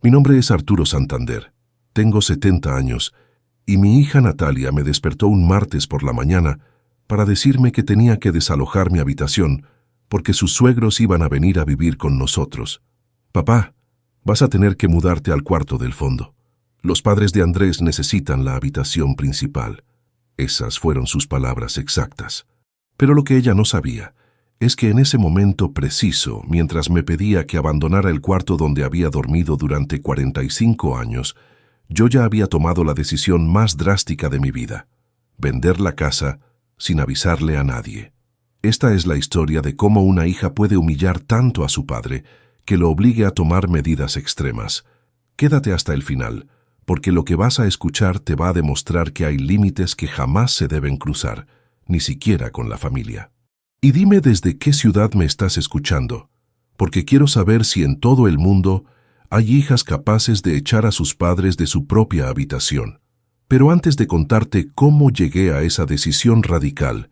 Mi nombre es Arturo Santander. Tengo 70 años y mi hija Natalia me despertó un martes por la mañana para decirme que tenía que desalojar mi habitación porque sus suegros iban a venir a vivir con nosotros. Papá, vas a tener que mudarte al cuarto del fondo. Los padres de Andrés necesitan la habitación principal. Esas fueron sus palabras exactas. Pero lo que ella no sabía es que en ese momento preciso, mientras me pedía que abandonara el cuarto donde había dormido durante 45 años, yo ya había tomado la decisión más drástica de mi vida: vender la casa sin avisarle a nadie. Esta es la historia de cómo una hija puede humillar tanto a su padre que lo obligue a tomar medidas extremas. Quédate hasta el final, porque lo que vas a escuchar te va a demostrar que hay límites que jamás se deben cruzar, ni siquiera con la familia. Y dime desde qué ciudad me estás escuchando, porque quiero saber si en todo el mundo hay hijas capaces de echar a sus padres de su propia habitación. Pero antes de contarte cómo llegué a esa decisión radical,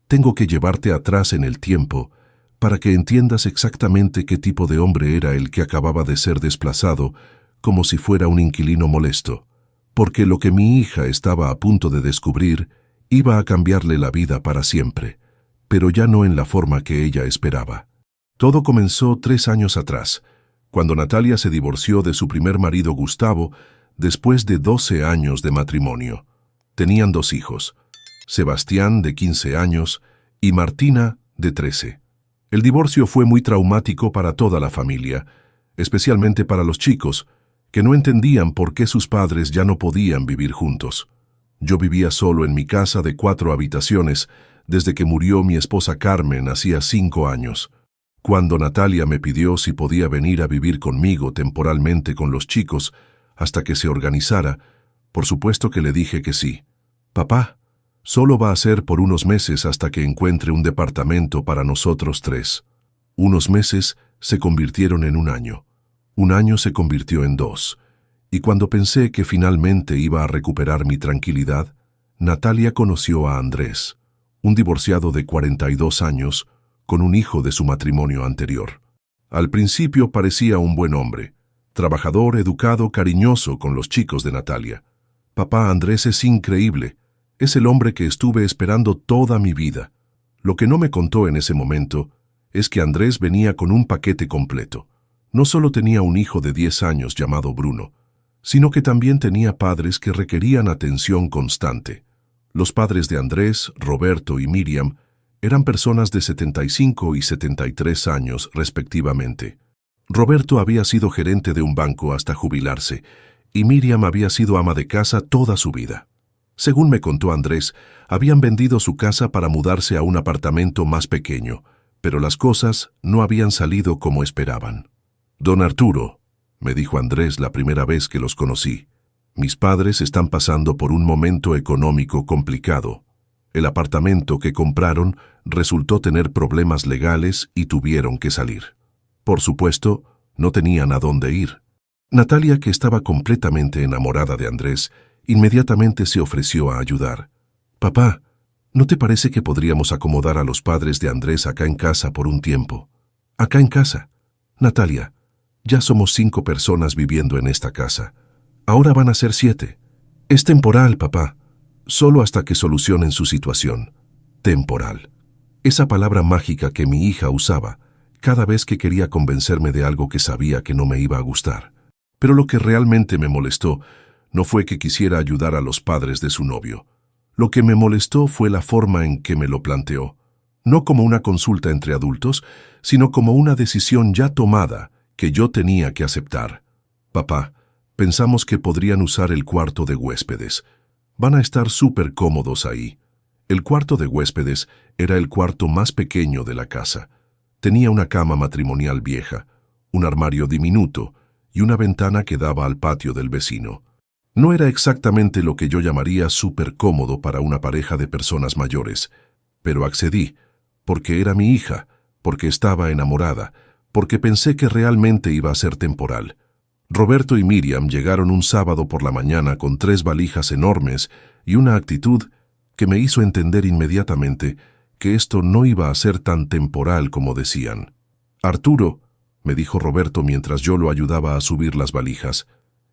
tengo que llevarte atrás en el tiempo para que entiendas exactamente qué tipo de hombre era el que acababa de ser desplazado como si fuera un inquilino molesto, porque lo que mi hija estaba a punto de descubrir iba a cambiarle la vida para siempre, pero ya no en la forma que ella esperaba. Todo comenzó 3 años atrás, cuando Natalia se divorció de su primer marido Gustavo después de 12 años de matrimonio. Tenían 2 hijos, Sebastián, de 15 años, y Martina, de 13. El divorcio fue muy traumático para toda la familia, especialmente para los chicos, que no entendían por qué sus padres ya no podían vivir juntos. Yo vivía solo en mi casa de 4 habitaciones desde que murió mi esposa Carmen hacía 5 años. Cuando Natalia me pidió si podía venir a vivir conmigo temporalmente con los chicos hasta que se organizara, por supuesto que le dije que sí. Papá, solo va a ser por unos meses hasta que encuentre un departamento para nosotros 3. Unos meses se convirtieron en un año. Un año se convirtió en 2. Y cuando pensé que finalmente iba a recuperar mi tranquilidad, Natalia conoció a Andrés, un divorciado de 42 años, con un hijo de su matrimonio anterior. Al principio parecía un buen hombre, trabajador, educado, cariñoso con los chicos de Natalia. Papá, Andrés es increíble. Es el hombre que estuve esperando toda mi vida. Lo que no me contó en ese momento es que Andrés venía con un paquete completo. No solo tenía un hijo de 10 años llamado Bruno, sino que también tenía padres que requerían atención constante. Los padres de Andrés, Roberto y Miriam, eran personas de 75 y 73 años respectivamente. Roberto había sido gerente de un banco hasta jubilarse, y Miriam había sido ama de casa toda su vida. Según me contó Andrés, habían vendido su casa para mudarse a un apartamento más pequeño, pero las cosas no habían salido como esperaban. «Don Arturo», me dijo Andrés la primera vez que los conocí, «mis padres están pasando por un momento económico complicado. El apartamento que compraron resultó tener problemas legales y tuvieron que salir. Por supuesto, no tenían a dónde ir». Natalia, que estaba completamente enamorada de Andrés, inmediatamente se ofreció a ayudar. «Papá, ¿no te parece que podríamos acomodar a los padres de Andrés acá en casa por un tiempo? Acá en casa. Natalia, ya somos 5 personas viviendo en esta casa. Ahora van a ser 7. Es temporal, papá. Solo hasta que solucionen su situación. Temporal. Esa palabra mágica que mi hija usaba cada vez que quería convencerme de algo que sabía que no me iba a gustar. Pero lo que realmente me molestó no fue que quisiera ayudar a los padres de su novio. Lo que me molestó fue la forma en que me lo planteó. No como una consulta entre adultos, sino como una decisión ya tomada que yo tenía que aceptar. «Papá, pensamos que podrían usar el cuarto de huéspedes. Van a estar súper cómodos ahí». El cuarto de huéspedes era el cuarto más pequeño de la casa. Tenía una cama matrimonial vieja, un armario diminuto y una ventana que daba al patio del vecino. No era exactamente lo que yo llamaría súper cómodo para una pareja de personas mayores, pero accedí, porque era mi hija, porque estaba enamorada, porque pensé que realmente iba a ser temporal. Roberto y Miriam llegaron un sábado por la mañana con 3 valijas enormes y una actitud que me hizo entender inmediatamente que esto no iba a ser tan temporal como decían. «Arturo», me dijo Roberto mientras yo lo ayudaba a subir las valijas.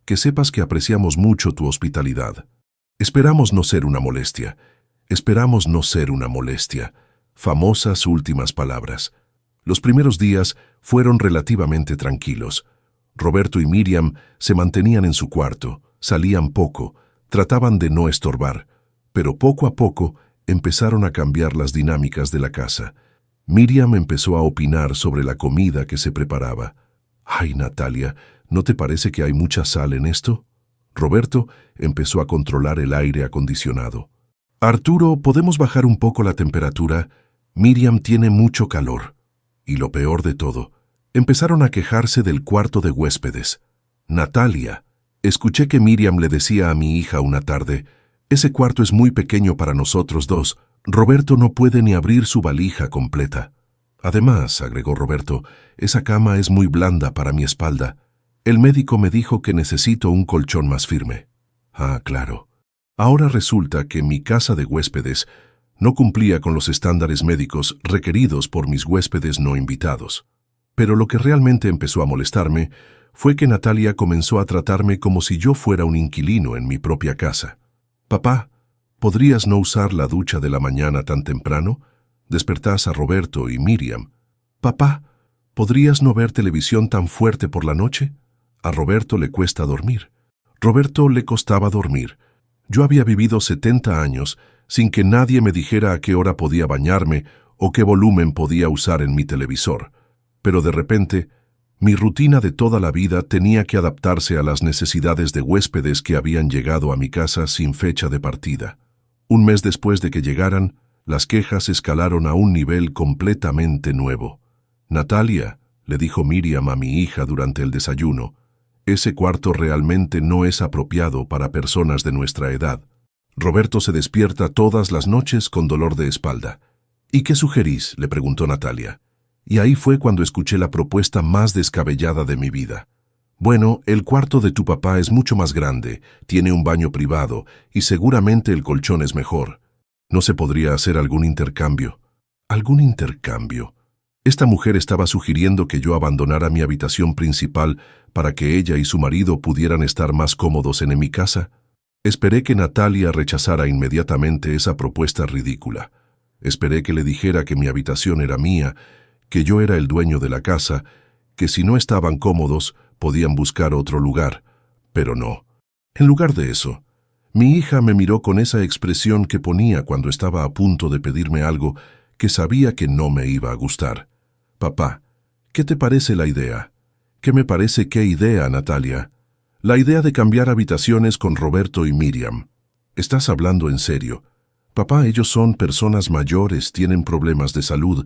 Que sepas que apreciamos mucho tu hospitalidad. Esperamos no ser una molestia. Esperamos no ser una molestia. Famosas últimas palabras. Los primeros días fueron relativamente tranquilos. Roberto y Miriam se mantenían en su cuarto, salían poco, trataban de no estorbar, pero poco a poco empezaron a cambiar las dinámicas de la casa. Miriam empezó a opinar sobre la comida que se preparaba. «Ay, Natalia, ¿no te parece que hay mucha sal en esto?» Roberto empezó a controlar el aire acondicionado. «Arturo, ¿podemos bajar un poco la temperatura? Miriam tiene mucho calor». Y lo peor de todo, empezaron a quejarse del cuarto de huéspedes. «Natalia, escuché que Miriam le decía a mi hija una tarde, ese cuarto es muy pequeño para nosotros dos. Roberto no puede ni abrir su valija completa. Además», agregó Roberto, «esa cama es muy blanda para mi espalda. El médico me dijo que necesito un colchón más firme». Ah, claro. Ahora resulta que mi casa de huéspedes no cumplía con los estándares médicos requeridos por mis huéspedes no invitados. Pero lo que realmente empezó a molestarme fue que Natalia comenzó a tratarme como si yo fuera un inquilino en mi propia casa. «Papá, ¿podrías no usar la ducha de la mañana tan temprano? Despertás a Roberto y Miriam. Papá, ¿podrías no ver televisión tan fuerte por la noche? A Roberto le cuesta dormir». Roberto le costaba dormir. Yo había vivido 70 años sin que nadie me dijera a qué hora podía bañarme o qué volumen podía usar en mi televisor. Pero de repente, mi rutina de toda la vida tenía que adaptarse a las necesidades de huéspedes que habían llegado a mi casa sin fecha de partida. Un mes después de que llegaran, las quejas escalaron a un nivel completamente nuevo. «Natalia», le dijo Miriam a mi hija durante el desayuno, «ese cuarto realmente no es apropiado para personas de nuestra edad. Roberto se despierta todas las noches con dolor de espalda». «¿Y qué sugerís?», le preguntó Natalia. Y ahí fue cuando escuché la propuesta más descabellada de mi vida. «Bueno, el cuarto de tu papá es mucho más grande, tiene un baño privado y seguramente el colchón es mejor. ¿No se podría hacer algún intercambio?» ¿Algún intercambio? Esta mujer estaba sugiriendo que yo abandonara mi habitación principal para que ella y su marido pudieran estar más cómodos en mi casa. Esperé que Natalia rechazara inmediatamente esa propuesta ridícula. Esperé que le dijera que mi habitación era mía, que yo era el dueño de la casa, que si no estaban cómodos podían buscar otro lugar. Pero no. En lugar de eso, mi hija me miró con esa expresión que ponía cuando estaba a punto de pedirme algo que sabía que no me iba a gustar. «Papá, ¿qué te parece la idea?» «¿Qué me parece qué idea, Natalia?» «La idea de cambiar habitaciones con Roberto y Miriam». «¿Estás hablando en serio?» «Papá, ellos son personas mayores, tienen problemas de salud,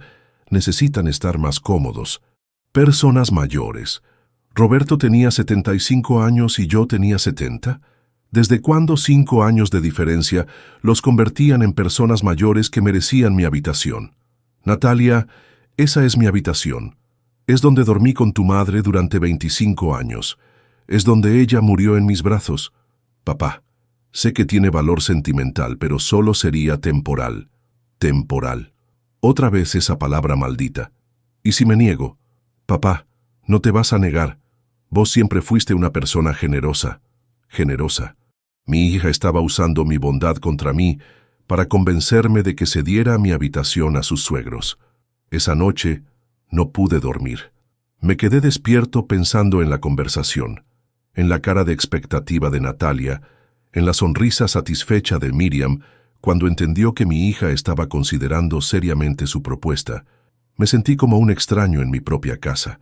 necesitan estar más cómodos». «Personas mayores. Roberto tenía 75 años y yo tenía 70. ¿Desde cuándo 5 años de diferencia los convertían en personas mayores que merecían mi habitación?» «Natalia, esa es mi habitación. Es donde dormí con tu madre durante 25 años. Es donde ella murió en mis brazos. Papá, sé que tiene valor sentimental, pero solo sería temporal». «Temporal». Otra vez esa palabra maldita. «¿Y si me niego?» «Papá, no te vas a negar. Vos siempre fuiste una persona generosa». «Generosa». Mi hija estaba usando mi bondad contra mí para convencerme de que cediera mi habitación a sus suegros. Esa noche no pude dormir. Me quedé despierto pensando en la conversación, en la cara de expectativa de Natalia, en la sonrisa satisfecha de Miriam cuando entendió que mi hija estaba considerando seriamente su propuesta. Me sentí como un extraño en mi propia casa.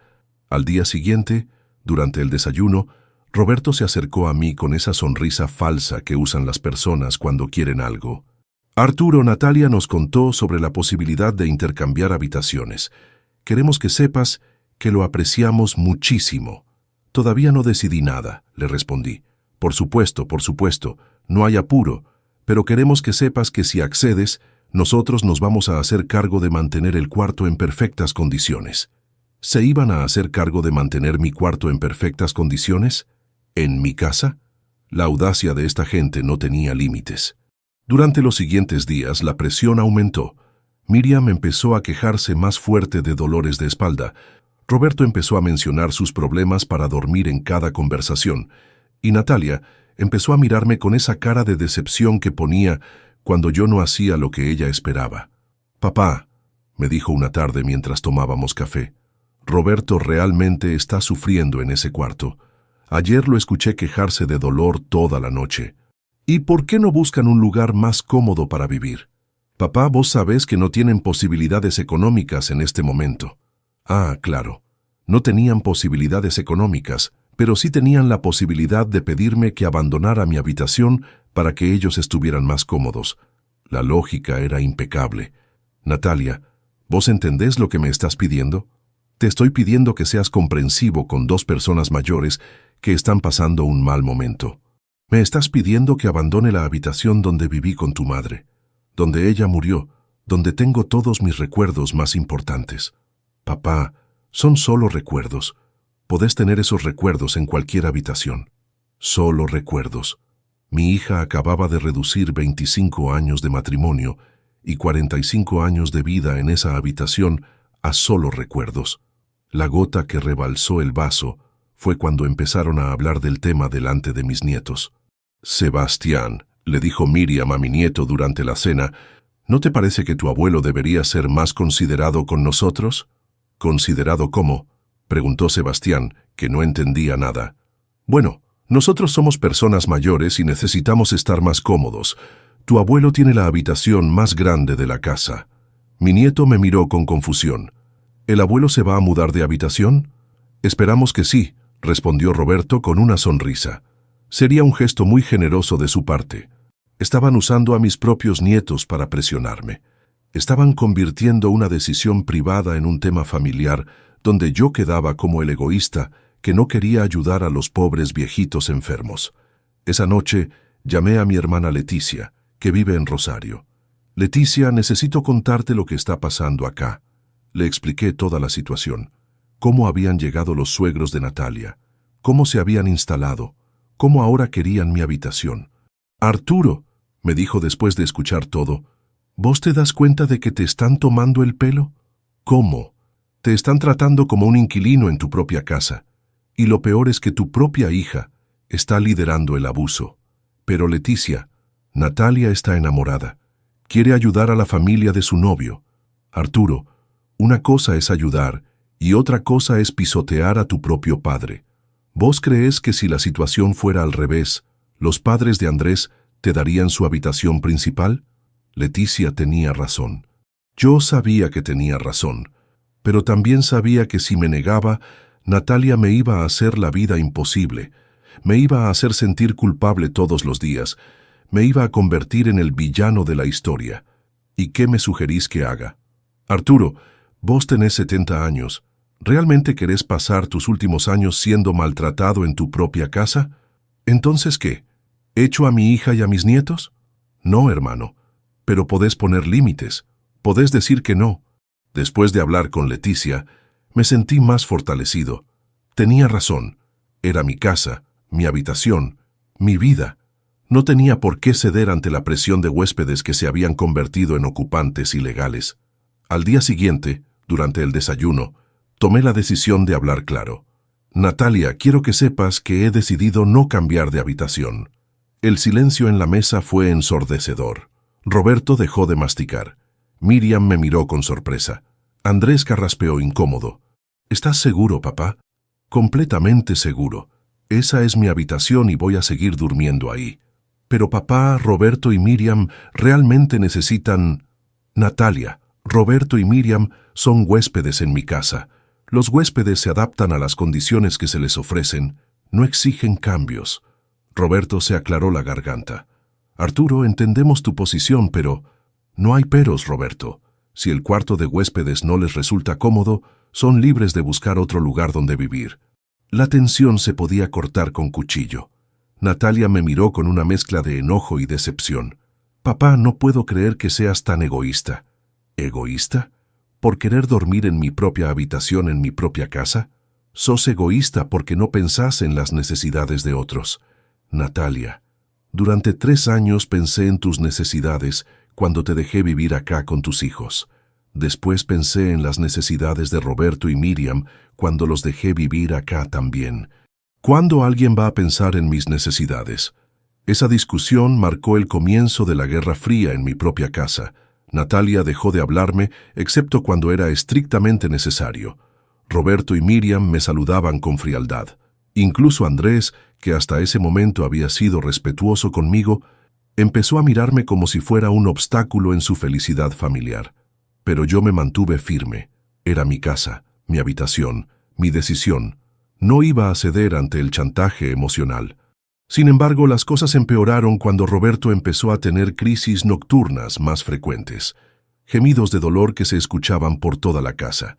Al día siguiente, durante el desayuno, Roberto se acercó a mí con esa sonrisa falsa que usan las personas cuando quieren algo. «Arturo, Natalia nos contó sobre la posibilidad de intercambiar habitaciones. Queremos que sepas que lo apreciamos muchísimo». «Todavía no decidí nada», le respondí. Por supuesto, no hay apuro, pero queremos que sepas que si accedes, nosotros nos vamos a hacer cargo de mantener el cuarto en perfectas condiciones». ¿Se iban a hacer cargo de mantener mi cuarto en perfectas condiciones? ¿En mi casa? La audacia de esta gente no tenía límites. Durante los siguientes días la presión aumentó. Miriam empezó a quejarse más fuerte de dolores de espalda. Roberto empezó a mencionar sus problemas para dormir en cada conversación, y Natalia empezó a mirarme con esa cara de decepción que ponía cuando yo no hacía lo que ella esperaba. «Papá», me dijo una tarde mientras tomábamos café, «Roberto realmente está sufriendo en ese cuarto. Ayer lo escuché quejarse de dolor toda la noche. ¿Y por qué no buscan un lugar más cómodo para vivir? Papá, vos sabés que no tienen posibilidades económicas en este momento». Ah, claro. No tenían posibilidades económicas, pero sí tenían la posibilidad de pedirme que abandonara mi habitación para que ellos estuvieran más cómodos. La lógica era impecable. «Natalia, ¿vos entendés lo que me estás pidiendo? Te estoy pidiendo que seas comprensivo con dos personas mayores que están pasando un mal momento. Me estás pidiendo que abandone la habitación donde viví con tu madre, donde ella murió, donde tengo todos mis recuerdos más importantes. Papá, son solo recuerdos. Podés tener esos recuerdos en cualquier habitación. Solo recuerdos. Mi hija acababa de reducir 25 años de matrimonio y 45 años de vida en esa habitación a solo recuerdos. La gota que rebalsó el vaso fue cuando empezaron a hablar del tema delante de mis nietos. «Sebastián», le dijo Miriam a mi nieto durante la cena, «¿no te parece que tu abuelo debería ser más considerado con nosotros?» «¿Considerado cómo?», preguntó Sebastián, que no entendía nada. «Bueno, nosotros somos personas mayores y necesitamos estar más cómodos. Tu abuelo tiene la habitación más grande de la casa». Mi nieto me miró con confusión. «¿El abuelo se va a mudar de habitación?» «Esperamos que sí», respondió Roberto con una sonrisa. Sería un gesto muy generoso de su parte. Estaban usando a mis propios nietos para presionarme. Estaban convirtiendo una decisión privada en un tema familiar donde yo quedaba como el egoísta que no quería ayudar a los pobres viejitos enfermos. Esa noche llamé a mi hermana Leticia, que vive en Rosario. «Leticia, necesito contarte lo que está pasando acá». Le expliqué toda la situación. Cómo habían llegado los suegros de Natalia, cómo se habían instalado, cómo ahora querían mi habitación. «Arturo», me dijo después de escuchar todo, «¿vos te das cuenta de que te están tomando el pelo? ¿Cómo? Te están tratando como un inquilino en tu propia casa. Y lo peor es que tu propia hija está liderando el abuso. Pero Leticia, Natalia está enamorada. Quiere ayudar a la familia de su novio. Arturo, una cosa es ayudar y otra cosa es pisotear a tu propio padre. ¿Vos crees que si la situación fuera al revés, los padres de Andrés te darían su habitación principal?» Leticia tenía razón. Yo sabía que tenía razón, pero también sabía que si me negaba, Natalia me iba a hacer la vida imposible, me iba a hacer sentir culpable todos los días, me iba a convertir en el villano de la historia. ¿Y qué me sugerís que haga? «Arturo, vos tenés 70 años. ¿Realmente querés pasar tus últimos años siendo maltratado en tu propia casa? ¿Entonces qué? ¿Echo a mi hija y a mis nietos? No, hermano. Pero podés poner límites. Podés decir que no». Después de hablar con Leticia, me sentí más fortalecido. Tenía razón. Era mi casa, mi habitación, mi vida. No tenía por qué ceder ante la presión de huéspedes que se habían convertido en ocupantes ilegales. Al día siguiente, durante el desayuno, tomé la decisión de hablar claro. «Natalia, quiero que sepas que he decidido no cambiar de habitación». El silencio en la mesa fue ensordecedor. Roberto dejó de masticar. Miriam me miró con sorpresa. Andrés carraspeó incómodo. «¿Estás seguro, papá?» «Completamente seguro. Esa es mi habitación y voy a seguir durmiendo ahí». «Pero papá, Roberto y Miriam realmente necesitan...» «Natalia, Roberto y Miriam son huéspedes en mi casa. Los huéspedes se adaptan a las condiciones que se les ofrecen, no exigen cambios». Roberto se aclaró la garganta. «Arturo, entendemos tu posición, pero...» «No hay peros, Roberto. Si el cuarto de huéspedes no les resulta cómodo, son libres de buscar otro lugar donde vivir». La tensión se podía cortar con cuchillo. Natalia me miró con una mezcla de enojo y decepción. «Papá, no puedo creer que seas tan egoísta». «¿Egoísta? ¿Por querer dormir en mi propia habitación en mi propia casa? Sos egoísta porque no pensás en las necesidades de otros». «Natalia, durante 3 años pensé en tus necesidades cuando te dejé vivir acá con tus hijos. Después pensé en las necesidades de Roberto y Miriam cuando los dejé vivir acá también. ¿Cuándo alguien va a pensar en mis necesidades? Esa discusión marcó el comienzo de la Guerra Fría en mi propia casa. Natalia dejó de hablarme, excepto cuando era estrictamente necesario. Roberto y Miriam me saludaban con frialdad. Incluso Andrés, que hasta ese momento había sido respetuoso conmigo, empezó a mirarme como si fuera un obstáculo en su felicidad familiar. Pero yo me mantuve firme. Era mi casa, mi habitación, mi decisión. No iba a ceder ante el chantaje emocional. Sin embargo, las cosas empeoraron cuando Roberto empezó a tener crisis nocturnas más frecuentes. Gemidos de dolor que se escuchaban por toda la casa.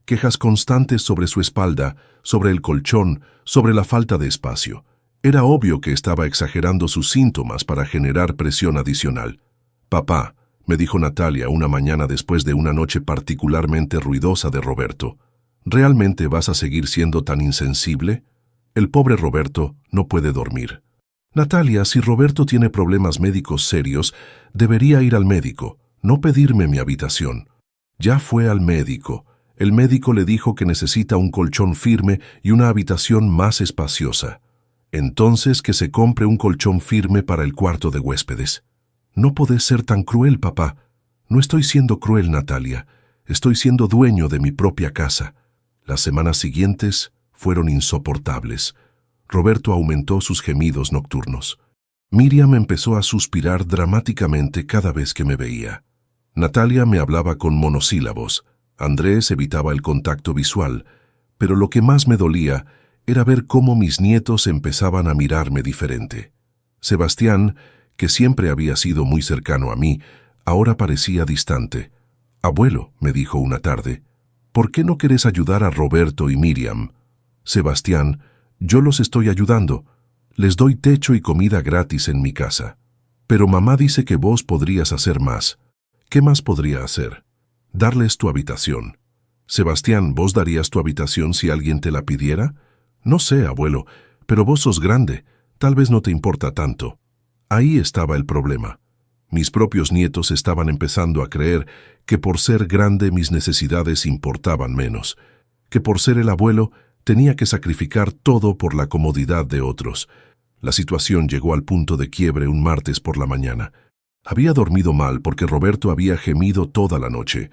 Quejas constantes sobre su espalda, sobre el colchón, sobre la falta de espacio. Era obvio que estaba exagerando sus síntomas para generar presión adicional. «Papá», me dijo Natalia una mañana después de una noche particularmente ruidosa de Roberto, ¿realmente vas a seguir siendo tan insensible? El pobre Roberto no puede dormir. Natalia, si Roberto tiene problemas médicos serios, debería ir al médico, no pedirme mi habitación. Ya fue al médico. El médico le dijo que necesita un colchón firme y una habitación más espaciosa. Entonces que se compre un colchón firme para el cuarto de huéspedes. No podés ser tan cruel, papá. No estoy siendo cruel, Natalia. Estoy siendo dueño de mi propia casa. Las semanas siguientes fueron insoportables. Roberto aumentó sus gemidos nocturnos. Miriam empezó a suspirar dramáticamente cada vez que me veía. Natalia me hablaba con monosílabos. Andrés evitaba el contacto visual, pero lo que más me dolía era ver cómo mis nietos empezaban a mirarme diferente. Sebastián, que siempre había sido muy cercano a mí, ahora parecía distante. «Abuelo», me dijo una tarde, «¿por qué no querés ayudar a Roberto y Miriam?» «Sebastián, yo los estoy ayudando. Les doy techo y comida gratis en mi casa. Pero mamá dice que vos podrías hacer más». «¿Qué más podría hacer?» «Darles tu habitación». «Sebastián, ¿vos darías tu habitación si alguien te la pidiera?» «No sé, abuelo, pero vos sos grande. Tal vez no te importa tanto». Ahí estaba el problema. Mis propios nietos estaban empezando a creer que por ser grande mis necesidades importaban menos, que por ser el abuelo tenía que sacrificar todo por la comodidad de otros. La situación llegó al punto de quiebre un martes por la mañana. Había dormido mal porque Roberto había gemido toda la noche.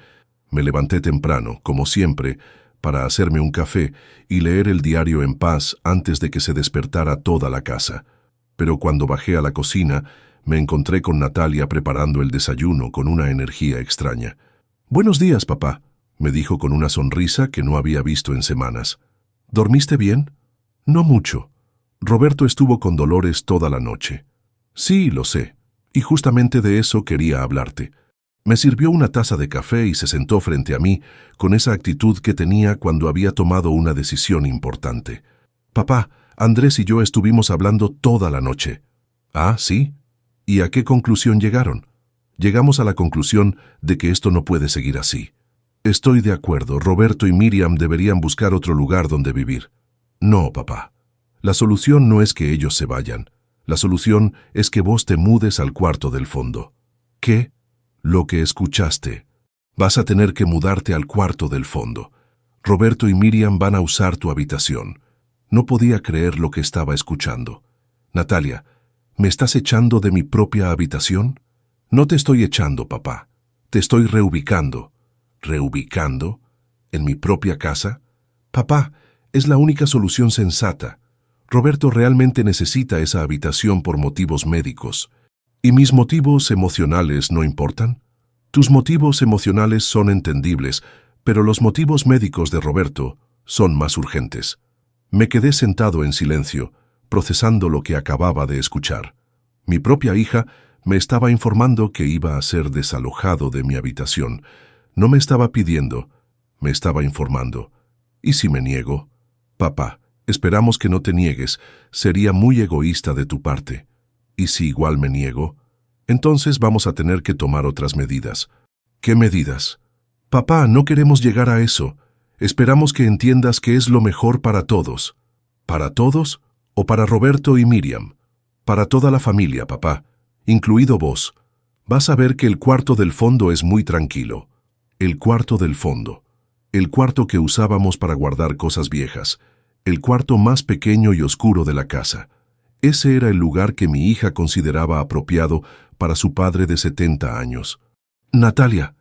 Me levanté temprano, como siempre, para hacerme un café y leer el diario en paz antes de que se despertara toda la casa. Pero cuando bajé a la cocina, me encontré con Natalia preparando el desayuno con una energía extraña. «Buenos días, papá», me dijo con una sonrisa que no había visto en semanas. «¿Dormiste bien?» «No mucho. Roberto estuvo con dolores toda la noche». «Sí, lo sé. Y justamente de eso quería hablarte». Me sirvió una taza de café y se sentó frente a mí con esa actitud que tenía cuando había tomado una decisión importante. «Papá, Andrés y yo estuvimos hablando toda la noche». «Ah, ¿sí? ¿Y a qué conclusión llegaron?» «Llegamos a la conclusión de que esto no puede seguir así». «Estoy de acuerdo, Roberto y Miriam deberían buscar otro lugar donde vivir». «No, papá. La solución no es que ellos se vayan. La solución es que vos te mudes al cuarto del fondo». «¿Qué?» «Lo que escuchaste. Vas a tener que mudarte al cuarto del fondo. Roberto y Miriam van a usar tu habitación». No podía creer lo que estaba escuchando. «Natalia, ¿me estás echando de mi propia habitación?» «No te estoy echando, papá. Te estoy reubicando». «¿Reubicando? ¿En mi propia casa?» «Papá, es la única solución sensata. Roberto realmente necesita esa habitación por motivos médicos. ¿Y mis motivos emocionales no importan?» «Tus motivos emocionales son entendibles, pero los motivos médicos de Roberto son más urgentes». Me quedé sentado en silencio, procesando lo que acababa de escuchar. Mi propia hija me estaba informando que iba a ser desalojado de mi habitación. No me estaba pidiendo, me estaba informando. ¿Y si me niego? «Papá, esperamos que no te niegues. Sería muy egoísta de tu parte». «¿Y si igual me niego?» «Entonces vamos a tener que tomar otras medidas». «¿Qué medidas?» «Papá, no queremos llegar a eso. Esperamos que entiendas que es lo mejor para todos». «¿Para todos? ¿O para Roberto y Miriam?» «Para toda la familia, papá, incluido vos. Vas a ver que el cuarto del fondo es muy tranquilo». El cuarto del fondo. El cuarto que usábamos para guardar cosas viejas. El cuarto más pequeño y oscuro de la casa. Ese era el lugar que mi hija consideraba apropiado para su padre de 70 años. Natalia,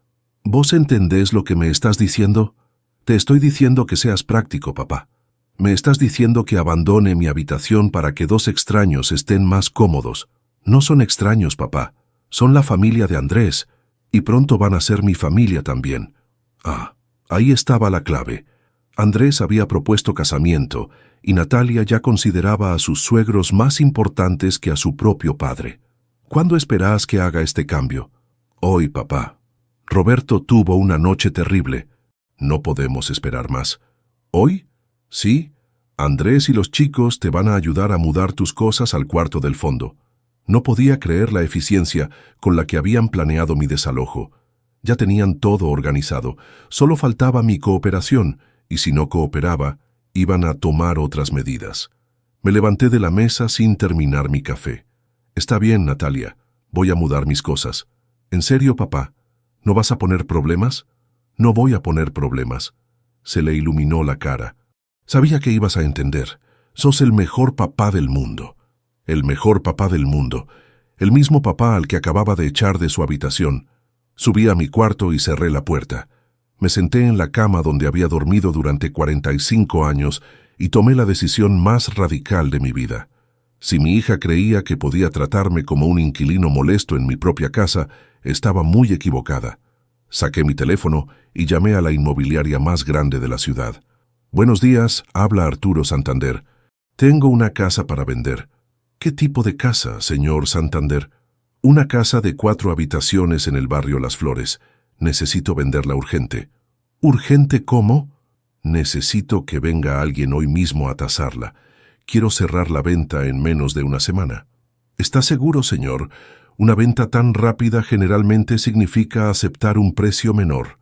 ¿vos entendés lo que me estás diciendo? Te estoy diciendo que seas práctico, papá. Me estás diciendo que abandone mi habitación para que dos extraños estén más cómodos. No son extraños, papá. Son la familia de Andrés. Y pronto van a ser mi familia también. Ah, ahí estaba la clave. Andrés había propuesto casamiento y Natalia ya consideraba a sus suegros más importantes que a su propio padre. ¿Cuándo esperás que haga este cambio? Hoy, papá. Roberto tuvo una noche terrible. No podemos esperar más. ¿Hoy? Sí. Andrés y los chicos te van a ayudar a mudar tus cosas al cuarto del fondo. No podía creer la eficiencia con la que habían planeado mi desalojo. Ya tenían todo organizado. Solo faltaba mi cooperación, y si no cooperaba, iban a tomar otras medidas. Me levanté de la mesa sin terminar mi café. Está bien, Natalia. Voy a mudar mis cosas. ¿En serio, papá? ¿No vas a poner problemas? No voy a poner problemas. Se le iluminó la cara. Sabía que ibas a entender. Sos el mejor papá del mundo. El mejor papá del mundo. El mismo papá al que acababa de echar de su habitación. Subí a mi cuarto y cerré la puerta. Me senté en la cama donde había dormido durante 45 años y tomé la decisión más radical de mi vida. Si mi hija creía que podía tratarme como un inquilino molesto en mi propia casa, estaba muy equivocada. Saqué mi teléfono y llamé a la inmobiliaria más grande de la ciudad. Buenos días, habla Arturo Santander. Tengo una casa para vender. ¿Qué tipo de casa, señor Santander? Una casa de 4 habitaciones en el barrio Las Flores. Necesito venderla urgente. ¿Urgente cómo? Necesito que venga alguien hoy mismo a tasarla. Quiero cerrar la venta en menos de una semana. ¿Está seguro, señor? Una venta tan rápida generalmente significa aceptar un precio menor.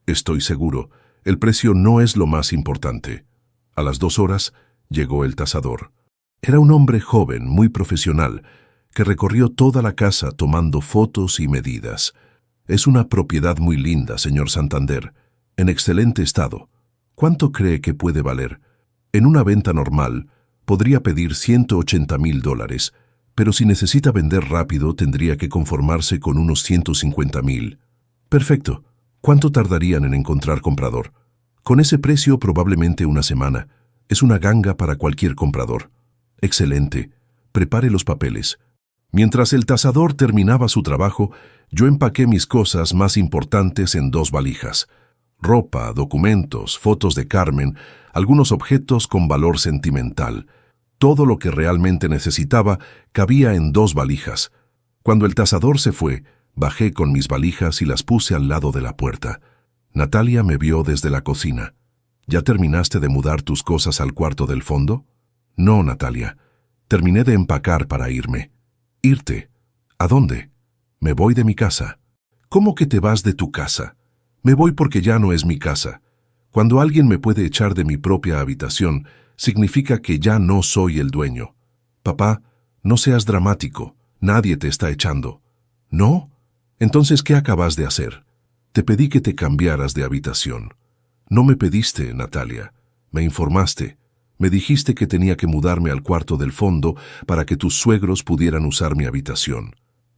Estoy seguro. El precio no es lo más importante. A las 2 horas llegó el tasador. Era un hombre joven, muy profesional, que recorrió toda la casa tomando fotos y medidas. Es una propiedad muy linda, señor Santander, en excelente estado. ¿Cuánto cree que puede valer? En una venta normal, podría pedir $180,000, pero si necesita vender rápido, tendría que conformarse con unos 150,000. Perfecto. ¿Cuánto tardarían en encontrar comprador? Con ese precio, probablemente una semana. Es una ganga para cualquier comprador. Excelente. Prepare los papeles. Mientras el tasador terminaba su trabajo, yo empaqué mis cosas más importantes en 2 valijas. Ropa, documentos, fotos de Carmen, algunos objetos con valor sentimental. Todo lo que realmente necesitaba cabía en 2 valijas. Cuando el tasador se fue, bajé con mis valijas y las puse al lado de la puerta. Natalia me vio desde la cocina. ¿Ya terminaste de mudar tus cosas al cuarto del fondo? No, Natalia. Terminé de empacar para irme. ¿Irte? ¿A dónde? Me voy de mi casa. ¿Cómo que te vas de tu casa? Me voy porque ya no es mi casa. Cuando alguien me puede echar de mi propia habitación, significa que ya no soy el dueño. Papá, no seas dramático. Nadie te está echando. ¿No? Entonces, ¿qué acabas de hacer? Te pedí que te cambiaras de habitación. No me pediste, Natalia. Me informaste. Me dijiste que tenía que mudarme al cuarto del fondo para que tus suegros pudieran usar mi habitación.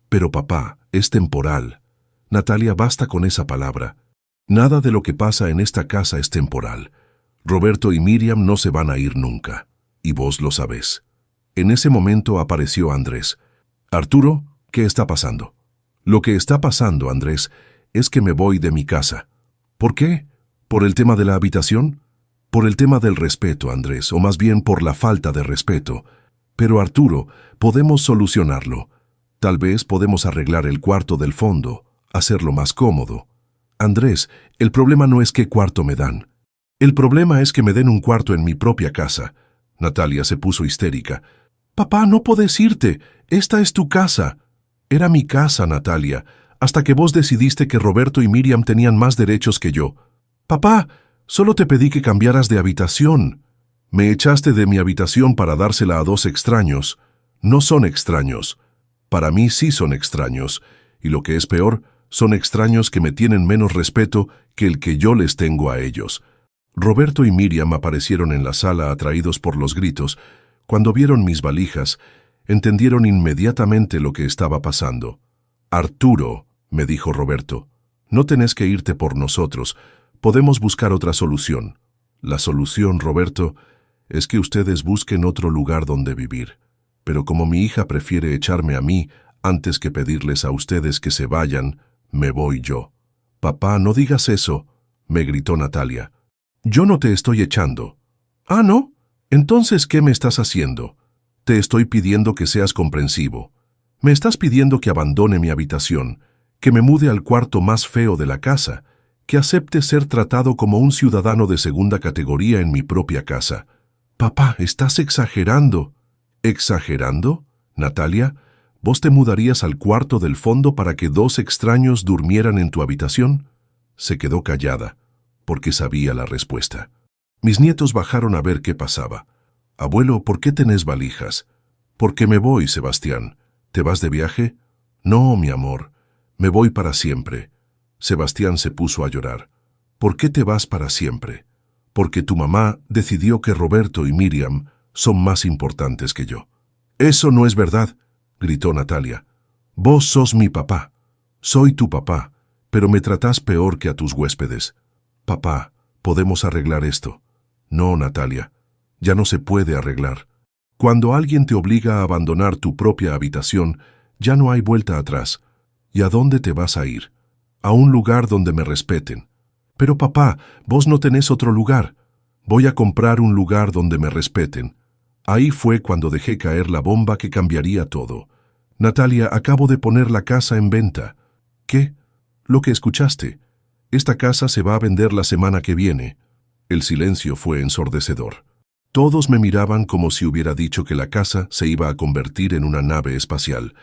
Pero papá, es temporal. Natalia, basta con esa palabra. Nada de lo que pasa en esta casa es temporal. Roberto y Miriam no se van a ir nunca. Y vos lo sabés. En ese momento apareció Andrés. Arturo, ¿qué está pasando? Lo que está pasando, Andrés, es que me voy de mi casa. ¿Por qué? ¿Por el tema de la habitación? Por el tema del respeto, Andrés, o más bien por la falta de respeto. Pero Arturo, podemos solucionarlo. Tal vez podemos arreglar el cuarto del fondo, hacerlo más cómodo. Andrés, el problema no es qué cuarto me dan. El problema es que me den un cuarto en mi propia casa. Natalia se puso histérica. Papá, no podés irte. Esta es tu casa. Era mi casa, Natalia, hasta que vos decidiste que Roberto y Miriam tenían más derechos que yo. Papá, solo te pedí que cambiaras de habitación. Me echaste de mi habitación para dársela a 2 extraños. No son extraños. Para mí sí son extraños. Y lo que es peor, Son extraños que me tienen menos respeto que el que yo les tengo a ellos. Roberto y Miriam aparecieron en la sala atraídos por los gritos. Cuando vieron mis valijas, entendieron inmediatamente lo que estaba pasando. «Arturo», me dijo Roberto, «no tenés que irte por nosotros. Podemos buscar otra solución». «La solución, Roberto, es que ustedes busquen otro lugar donde vivir. Pero como mi hija prefiere echarme a mí antes que pedirles a ustedes que se vayan, me voy yo». «Papá, no digas eso», me gritó Natalia. «Yo no te estoy echando». «¿Ah, no? Entonces, ¿qué me estás haciendo?» «Te estoy pidiendo que seas comprensivo. Me estás pidiendo que abandone mi habitación, que me mude al cuarto más feo de la casa, que acepte ser tratado como un ciudadano de segunda categoría en mi propia casa». «Papá, estás exagerando». «¿Exagerando? Natalia, ¿vos te mudarías al cuarto del fondo para que dos extraños durmieran en tu habitación?» Se quedó callada, porque sabía la respuesta. Mis nietos bajaron a ver qué pasaba. «Abuelo, ¿por qué tenés valijas?» «Porque me voy, Sebastián». «¿Te vas de viaje?» «No, mi amor, me voy para siempre». Sebastián se puso a llorar. «¿Por qué te vas para siempre?» «Porque tu mamá decidió que Roberto y Miriam son más importantes que yo». «Eso no es verdad», gritó Natalia. «Vos sos mi papá. Soy tu papá, pero me tratás peor que a tus huéspedes». «Papá, podemos arreglar esto». «No, Natalia, ya no se puede arreglar. Cuando alguien te obliga a abandonar tu propia habitación, ya no hay vuelta atrás. ¿Y a dónde te vas a ir?» «A un lugar donde me respeten». «Pero papá, vos no tenés otro lugar». «Voy a comprar un lugar donde me respeten». Ahí fue cuando dejé caer la bomba que cambiaría todo. «Natalia, acabo de poner la casa en venta». «¿Qué?» «Lo que escuchaste. Esta casa se va a vender la semana que viene». El silencio fue ensordecedor. Todos me miraban como si hubiera dicho que la casa se iba a convertir en una nave espacial.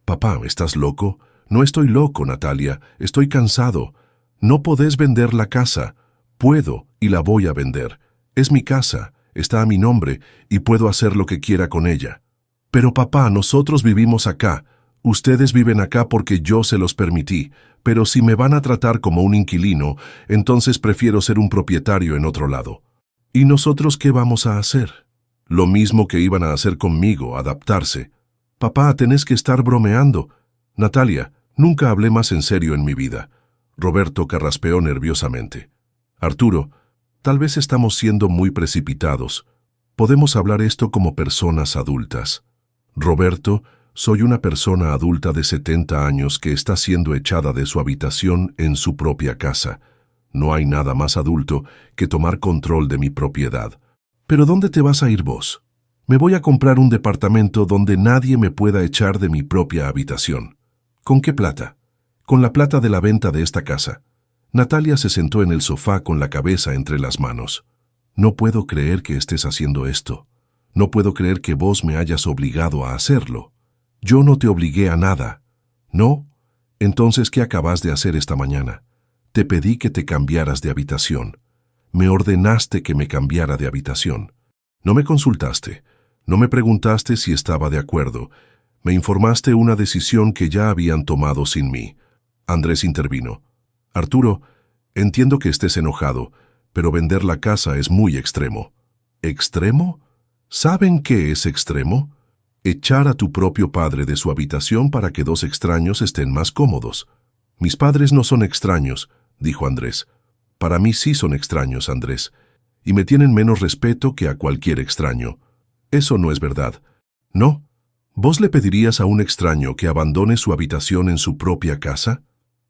«Papá, ¿estás loco?» «No estoy loco, Natalia. Estoy cansado. No podés vender la casa». «Puedo, y la voy a vender. Es mi casa, está a mi nombre, y puedo hacer lo que quiera con ella». «Pero papá, nosotros vivimos acá. Ustedes viven acá porque yo se los permití. Pero si me van a tratar como un inquilino, entonces prefiero ser un propietario en otro lado». «¿Y nosotros qué vamos a hacer?» «Lo mismo que iban a hacer conmigo, adaptarse». «Papá, tenés que estar bromeando». «Natalia, nunca hablé más en serio en mi vida». Roberto carraspeó nerviosamente. «Arturo, tal vez estamos siendo muy precipitados. Podemos hablar esto como personas adultas». «Roberto, soy una persona adulta de 70 años que está siendo echada de su habitación en su propia casa. No hay nada más adulto que tomar control de mi propiedad». «¿Pero dónde te vas a ir vos?» «Me voy a comprar un departamento donde nadie me pueda echar de mi propia habitación». «¿Con qué plata?» «Con la plata de la venta de esta casa». Natalia se sentó en el sofá con la cabeza entre las manos. «No puedo creer que estés haciendo esto. No puedo creer que vos me hayas obligado a hacerlo. Yo no te obligué a nada». «¿No? Entonces, ¿qué acabas de hacer esta mañana?» «Te pedí que te cambiaras de habitación. Me ordenaste que me cambiara de habitación. No me consultaste. No me preguntaste si estaba de acuerdo. Me informaste una decisión que ya habían tomado sin mí». Andrés intervino. «Arturo, entiendo que estés enojado, pero vender la casa es muy extremo». «¿Extremo? ¿Saben qué es extremo? Echar a tu propio padre de su habitación para que dos extraños estén más cómodos». «Mis padres no son extraños», dijo Andrés. «Para mí sí son extraños, Andrés, y me tienen menos respeto que a cualquier extraño». «Eso no es verdad». «¿No? ¿Vos le pedirías a un extraño que abandone su habitación en su propia casa?»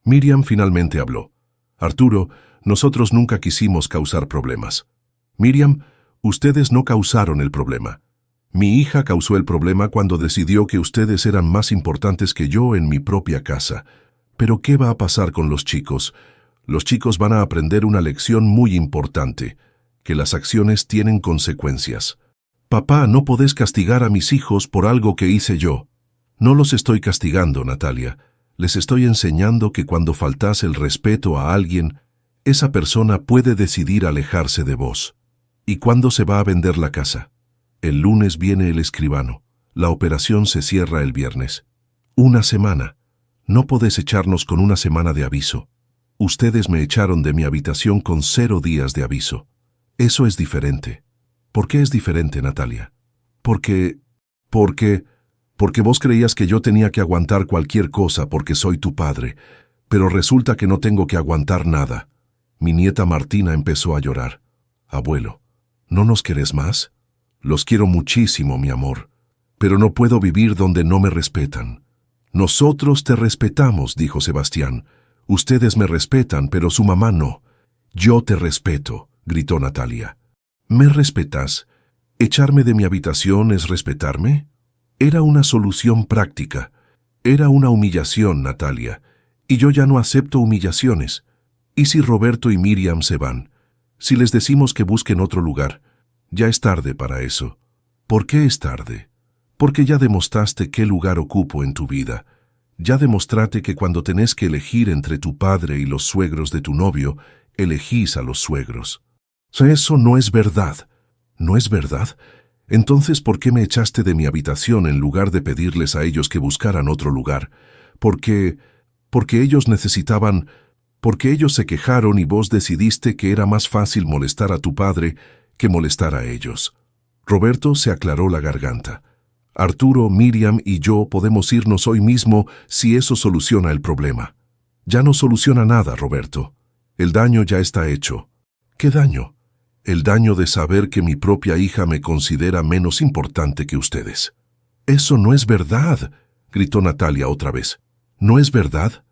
Miriam finalmente habló. «Arturo, nosotros nunca quisimos causar problemas». «Miriam, ustedes no causaron el problema. Mi hija causó el problema cuando decidió que ustedes eran más importantes que yo en mi propia casa. Pero ¿qué va a pasar con los chicos? Los chicos van a aprender una lección muy importante, que las acciones tienen consecuencias». «Papá, no podés castigar a mis hijos por algo que hice yo». «No los estoy castigando, Natalia. Les estoy enseñando que cuando faltás el respeto a alguien, esa persona puede decidir alejarse de vos». «¿Y cuándo se va a vender la casa?» «El lunes viene el escribano. La operación se cierra el viernes». «Una semana». No podés echarnos con una semana de aviso. Ustedes me echaron de mi habitación con 0 días de aviso. Eso es diferente. ¿Por qué es diferente, Natalia? Porque vos creías que yo tenía que aguantar cualquier cosa porque soy tu padre, pero resulta que no tengo que aguantar nada. Mi nieta Martina empezó a llorar. Abuelo, ¿no nos querés más? Los quiero muchísimo, mi amor, pero no puedo vivir donde no me respetan. Nosotros te respetamos, dijo Sebastián. Ustedes me respetan, pero su mamá no. Yo te respeto, gritó Natalia. ¿Me respetas? ¿Echarme de mi habitación es respetarme? Era una solución práctica. Era una humillación, Natalia. Y yo ya no acepto humillaciones. ¿Y si Roberto y Miriam se van? Si les decimos que busquen otro lugar. Ya es tarde para eso. ¿Por qué es tarde? Porque ya demostraste qué lugar ocupo en tu vida. Ya demostraste que cuando tenés que elegir entre tu padre y los suegros de tu novio, elegís a los suegros. Eso no es verdad. ¿No es verdad? Entonces, ¿por qué me echaste de mi habitación en lugar de pedirles a ellos que buscaran otro lugar? Porque ellos necesitaban... Porque ellos se quejaron y vos decidiste que era más fácil molestar a tu padre que molestar a ellos. Roberto se aclaró la garganta. Arturo, Miriam y yo podemos irnos hoy mismo si eso soluciona el problema. Ya no soluciona nada, Roberto. El daño ya está hecho. ¿Qué daño? El daño de saber que mi propia hija me considera menos importante que ustedes. Eso no es verdad, gritó Natalia otra vez. ¿No es verdad?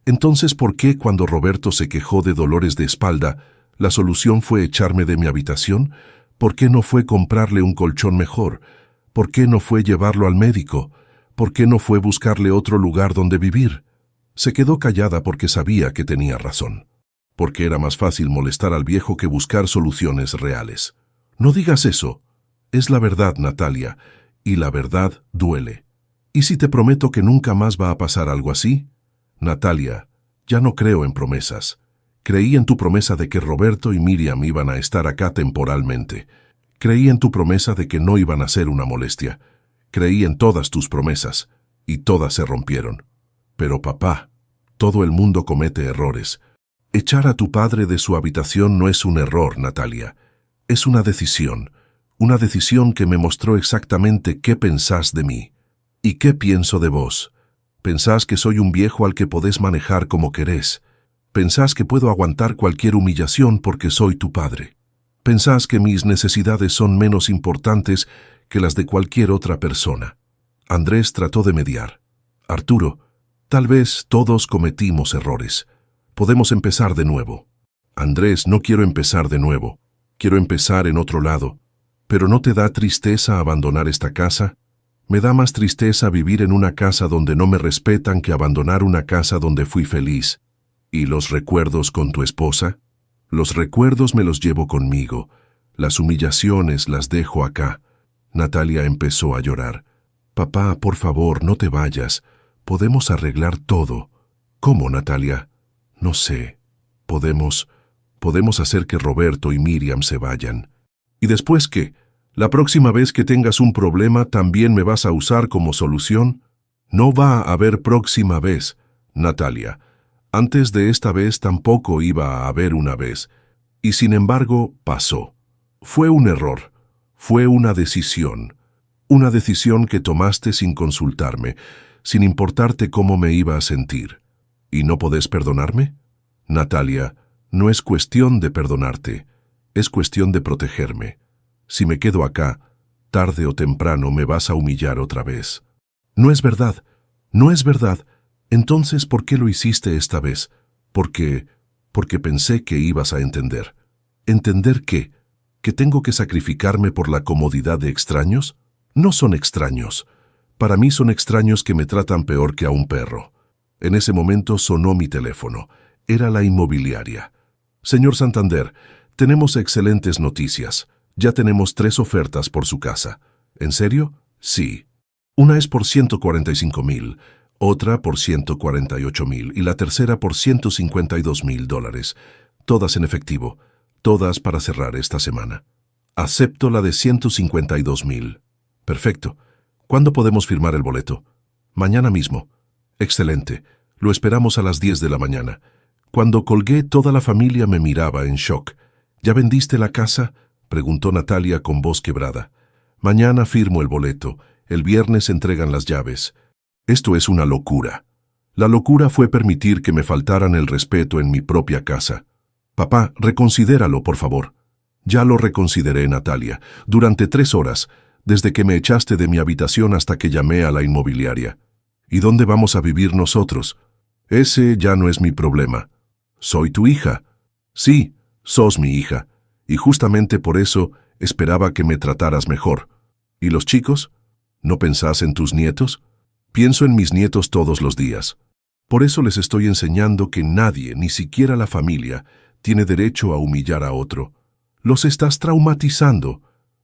Entonces, ¿por qué cuando Roberto se quejó de dolores de espalda, la solución fue echarme de mi habitación? ¿Por qué no fue comprarle un colchón mejor? ¿Por qué no fue llevarlo al médico? ¿Por qué no fue buscarle otro lugar donde vivir? Se quedó callada porque sabía que tenía razón. Porque era más fácil molestar al viejo que buscar soluciones reales. No digas eso. Es la verdad, Natalia, y la verdad duele. ¿Y si te prometo que nunca más va a pasar algo así? Natalia, ya no creo en promesas. Creí en tu promesa de que Roberto y Miriam iban a estar acá temporalmente. Creí en tu promesa de que no iban a ser una molestia. Creí en todas tus promesas, y todas se rompieron. Pero papá, todo el mundo comete errores. Echar a tu padre de su habitación no es un error, Natalia. Es una decisión que me mostró exactamente qué pensás de mí. ¿Y qué pienso de vos? Pensás que soy un viejo al que podés manejar como querés. Pensás que puedo aguantar cualquier humillación porque soy tu padre. Pensás que mis necesidades son menos importantes que las de cualquier otra persona. Andrés trató de mediar. Arturo, tal vez todos cometimos errores. Podemos empezar de nuevo. Andrés, no quiero empezar de nuevo. Quiero empezar en otro lado. ¿Pero no te da tristeza abandonar esta casa? Me da más tristeza vivir en una casa donde no me respetan que abandonar una casa donde fui feliz. ¿Y los recuerdos con tu esposa? Los recuerdos me los llevo conmigo. Las humillaciones las dejo acá. Natalia empezó a llorar. Papá, por favor, no te vayas. Podemos arreglar todo. ¿Cómo, Natalia? No sé. Podemos hacer que Roberto y Miriam se vayan. ¿Y después qué? ¿La próxima vez que tengas un problema también me vas a usar como solución? No va a haber próxima vez, Natalia. Antes de esta vez tampoco iba a haber una vez. Y sin embargo, pasó. Fue un error. Fue una decisión. Una decisión que tomaste sin consultarme, sin importarte cómo me iba a sentir. ¿Y no podés perdonarme? Natalia, no es cuestión de perdonarte. Es cuestión de protegerme. Si me quedo acá, tarde o temprano me vas a humillar otra vez. No es verdad, no es verdad. Entonces, ¿por qué lo hiciste esta vez? Porque pensé que ibas a entender. ¿Entender qué? ¿Que tengo que sacrificarme por la comodidad de extraños? No son extraños. Para mí son extraños que me tratan peor que a un perro. En ese momento sonó mi teléfono. Era la inmobiliaria. Señor Santander, tenemos excelentes noticias. Ya tenemos 3 ofertas por su casa. ¿En serio? Sí. Una es por 145,000, otra por 148,000 y la tercera por $152,000. Todas en efectivo. Todas para cerrar esta semana. Acepto la de 152,000. Perfecto. ¿Cuándo podemos firmar el boleto? Mañana mismo. Excelente. Lo esperamos a las 10 de la mañana. Cuando colgué, toda la familia me miraba en shock. ¿Ya vendiste la casa?, preguntó Natalia con voz quebrada. Mañana firmo el boleto. El viernes entregan las llaves. Esto es una locura. La locura fue permitir que me faltaran el respeto en mi propia casa. Papá, reconsidéralo, por favor. Ya lo reconsideré, Natalia, durante 3 horas, desde que me echaste de mi habitación hasta que llamé a la inmobiliaria. ¿Y dónde vamos a vivir nosotros? Ese ya no es mi problema. Soy tu hija. Sí, sos mi hija, y justamente por eso esperaba que me trataras mejor. ¿Y los chicos? ¿No pensás en tus nietos? Pienso en mis nietos todos los días. Por eso les estoy enseñando que nadie, ni siquiera la familia, tiene derecho a humillar a otro. Los estás traumatizando.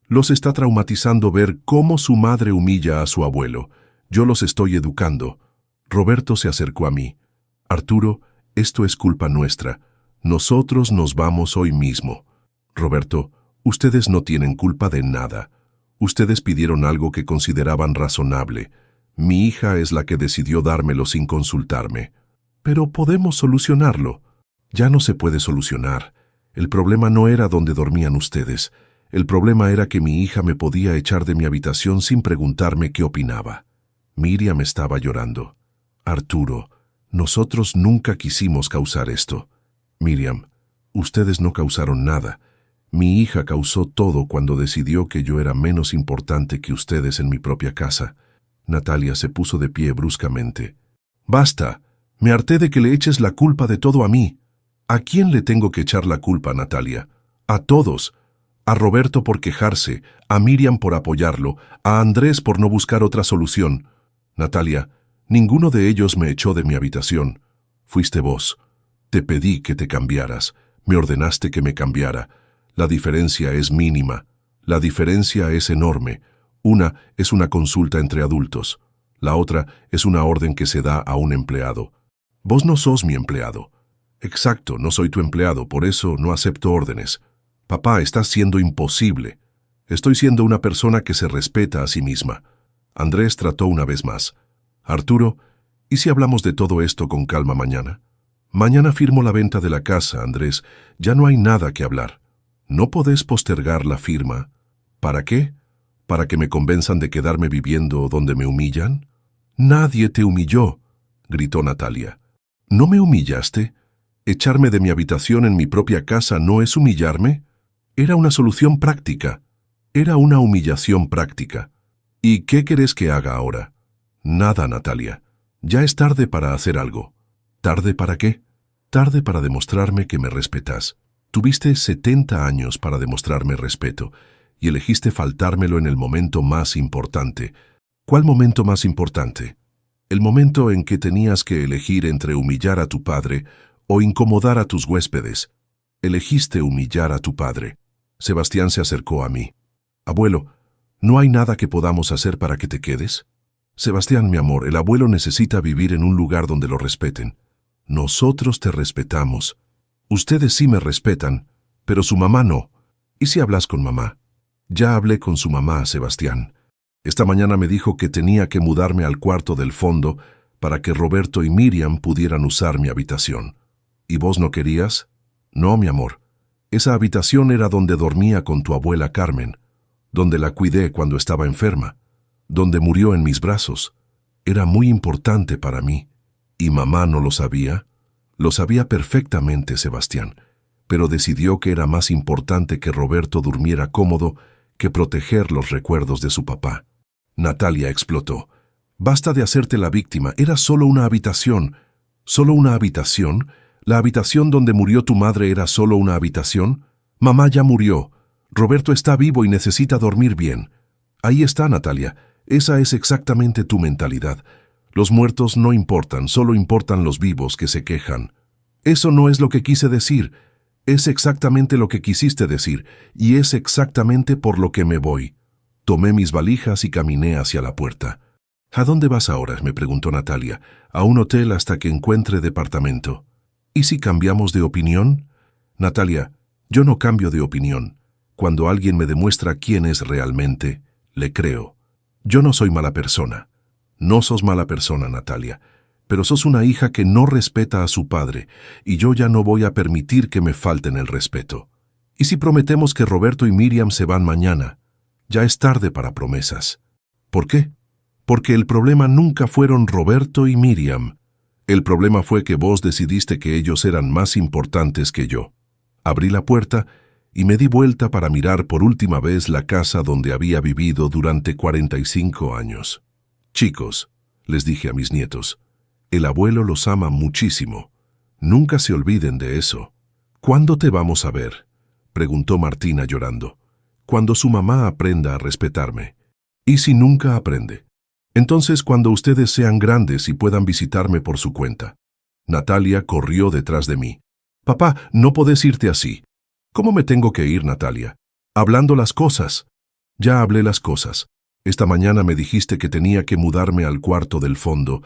Los está traumatizando ver cómo su madre humilla a su abuelo. Yo los estoy educando. Roberto se acercó a mí. Arturo, esto es culpa nuestra. Nosotros nos vamos hoy mismo. Roberto, ustedes no tienen culpa de nada. Ustedes pidieron algo que consideraban razonable. Mi hija es la que decidió dármelo sin consultarme. Pero podemos solucionarlo. Ya no se puede solucionar. El problema no era dónde dormían ustedes. El problema era que mi hija me podía echar de mi habitación sin preguntarme qué opinaba. Miriam estaba llorando. Arturo, nosotros nunca quisimos causar esto. Miriam, ustedes no causaron nada. Mi hija causó todo cuando decidió que yo era menos importante que ustedes en mi propia casa. Natalia se puso de pie bruscamente. Basta, me harté de que le eches la culpa de todo a mí. ¿A quién le tengo que echar la culpa, Natalia? A todos. A Roberto por quejarse, a Miriam por apoyarlo, a Andrés por no buscar otra solución. Natalia, ninguno de ellos me echó de mi habitación. Fuiste vos. Te pedí que te cambiaras. Me ordenaste que me cambiara. La diferencia es mínima. La diferencia es enorme. Una es una consulta entre adultos. La otra es una orden que se da a un empleado. Vos no sos mi empleado. Exacto, no soy tu empleado, por eso no acepto órdenes. Papá, estás siendo imposible. Estoy siendo una persona que se respeta a sí misma. Andrés trató una vez más. Arturo, ¿y si hablamos de todo esto con calma mañana? Mañana firmo la venta de la casa, Andrés. Ya no hay nada que hablar. ¿No podés postergar la firma? ¿Para qué? ¿Para que me convenzan de quedarme viviendo donde me humillan? Nadie te humilló, gritó Natalia. ¿No me humillaste? ¿Echarme de mi habitación en mi propia casa no es humillarme? Era una solución práctica. Era una humillación práctica. ¿Y qué querés que haga ahora? Nada, Natalia. Ya es tarde para hacer algo. ¿Tarde para qué? Tarde para demostrarme que me respetas. Tuviste 70 años para demostrarme respeto y elegiste faltármelo en el momento más importante. ¿Cuál momento más importante? El momento en que tenías que elegir entre humillar a tu padre o incomodar a tus huéspedes. Elegiste humillar a tu padre. Sebastián se acercó a mí. Abuelo, ¿no hay nada que podamos hacer para que te quedes? Sebastián, mi amor, el abuelo necesita vivir en un lugar donde lo respeten. Nosotros te respetamos. Ustedes sí me respetan, pero su mamá no. ¿Y si hablas con mamá? Ya hablé con su mamá, Sebastián. Esta mañana me dijo que tenía que mudarme al cuarto del fondo para que Roberto y Miriam pudieran usar mi habitación. ¿Y vos no querías? No, mi amor. Esa habitación era donde dormía con tu abuela Carmen, donde la cuidé cuando estaba enferma, donde murió en mis brazos. Era muy importante para mí. ¿Y mamá no lo sabía? Lo sabía perfectamente, Sebastián, pero decidió que era más importante que Roberto durmiera cómodo que proteger los recuerdos de su papá. Natalia explotó. Basta de hacerte la víctima, era solo una habitación. ¿Solo una habitación? ¿La habitación donde murió tu madre era solo una habitación? Mamá ya murió. Roberto está vivo y necesita dormir bien. Ahí está, Natalia. Esa es exactamente tu mentalidad. Los muertos no importan, solo importan los vivos que se quejan. Eso no es lo que quise decir. Es exactamente lo que quisiste decir, y es exactamente por lo que me voy. Tomé mis valijas y caminé hacia la puerta. ¿A dónde vas ahora?, me preguntó Natalia. A un hotel hasta que encuentre departamento. ¿Y si cambiamos de opinión? Natalia, yo no cambio de opinión. Cuando alguien me demuestra quién es realmente, le creo. Yo no soy mala persona. No sos mala persona, Natalia. pero sos una hija que no respeta a su padre, y yo ya no voy a permitir que me falten el respeto. ¿Y si prometemos que Roberto y Miriam se van mañana? Ya es tarde para promesas. ¿Por qué? Porque el problema nunca fueron Roberto y Miriam. El problema fue que vos decidiste que ellos eran más importantes que yo. Abrí la puerta y me di vuelta para mirar por última vez la casa donde había vivido durante 45 años. Chicos, les dije a mis nietos, el abuelo los ama muchísimo. Nunca se olviden de eso. ¿Cuándo te vamos a ver?, preguntó Martina llorando. Cuando su mamá aprenda a respetarme. ¿Y si nunca aprende? Entonces cuando ustedes sean grandes y puedan visitarme por su cuenta. Natalia corrió detrás de mí. Papá, no podés irte así. ¿Cómo me tengo que ir, Natalia? Hablando las cosas. Ya hablé las cosas. Esta mañana me dijiste que tenía que mudarme al cuarto del fondo.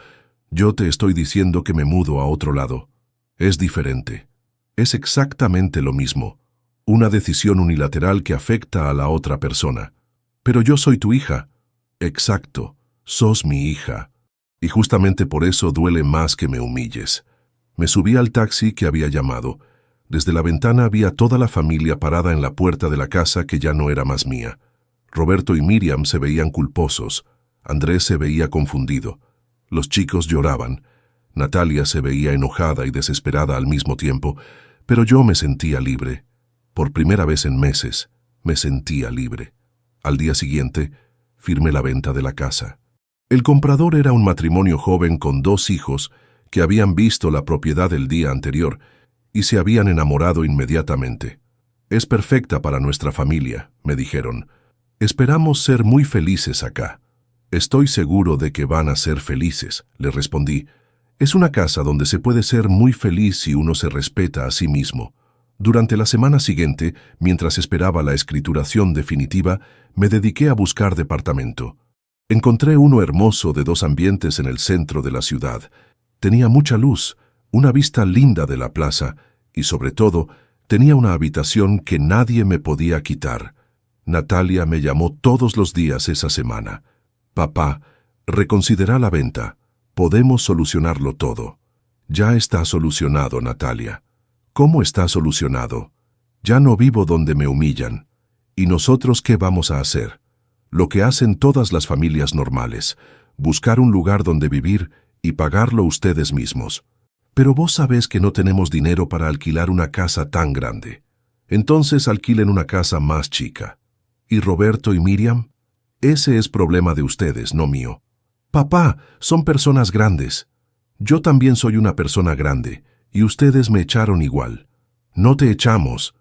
Yo te estoy diciendo que me mudo a otro lado. Es diferente. Es exactamente lo mismo. Una decisión unilateral que afecta a la otra persona. Pero yo soy tu hija. Exacto. Sos mi hija. Y justamente por eso duele más que me humilles. Me subí al taxi que había llamado. Desde la ventana había toda la familia parada en la puerta de la casa que ya no era más mía. Roberto y Miriam se veían culposos. Andrés se veía confundido. Los chicos lloraban. Natalia se veía enojada y desesperada al mismo tiempo, pero yo me sentía libre. Por primera vez en meses, me sentía libre. Al día siguiente, firmé la venta de la casa. El comprador era un matrimonio joven con 2 hijos que habían visto la propiedad el día anterior y se habían enamorado inmediatamente. Es perfecta para nuestra familia, me dijeron. Esperamos ser muy felices acá. Estoy seguro de que van a ser felices, le respondí. Es una casa donde se puede ser muy feliz si uno se respeta a sí mismo. Durante la semana siguiente, mientras esperaba la escrituración definitiva, me dediqué a buscar departamento. Encontré uno hermoso de 2 ambientes en el centro de la ciudad. Tenía mucha luz, una vista linda de la plaza y, sobre todo, tenía una habitación que nadie me podía quitar. Natalia me llamó todos los días esa semana. Papá, reconsidera la venta. Podemos solucionarlo todo. Ya está solucionado, Natalia. ¿Cómo está solucionado? Ya no vivo donde me humillan. ¿Y nosotros qué vamos a hacer? Lo que hacen todas las familias normales, buscar un lugar donde vivir y pagarlo ustedes mismos. Pero vos sabés que no tenemos dinero para alquilar una casa tan grande. Entonces alquilen una casa más chica. ¿Y Roberto y Miriam? Ese es problema de ustedes, no mío. Papá, son personas grandes. Yo también soy una persona grande, y ustedes me echaron igual. No te echamos.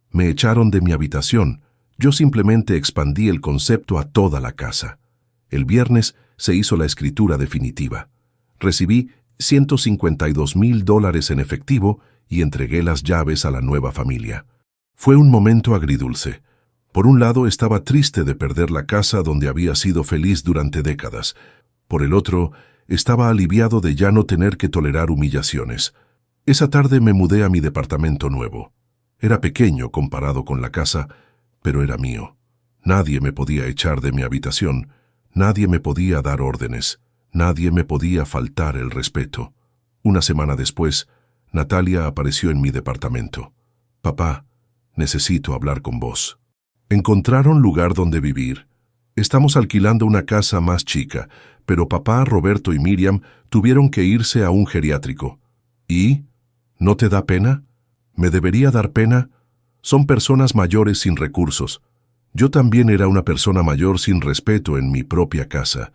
Me echaron de mi habitación. Yo simplemente expandí el concepto a toda la casa. El viernes se hizo la escritura definitiva. Recibí $152,000 en efectivo y entregué las llaves a la nueva familia. Fue un momento agridulce. Por un lado, estaba triste de perder la casa donde había sido feliz durante décadas. Por el otro, estaba aliviado de ya no tener que tolerar humillaciones. Esa tarde me mudé a mi departamento nuevo. Era pequeño comparado con la casa, pero era mío. Nadie me podía echar de mi habitación, nadie me podía dar órdenes, nadie me podía faltar el respeto. Una semana después, Natalia apareció en mi departamento. Papá, necesito hablar con vos. ¿Encontraron lugar donde vivir? Estamos alquilando una casa más chica, pero papá, Roberto y Miriam tuvieron que irse a un geriátrico. ¿Y? ¿No te da pena? ¿Me debería dar pena? Son personas mayores sin recursos. Yo también era una persona mayor sin respeto en mi propia casa.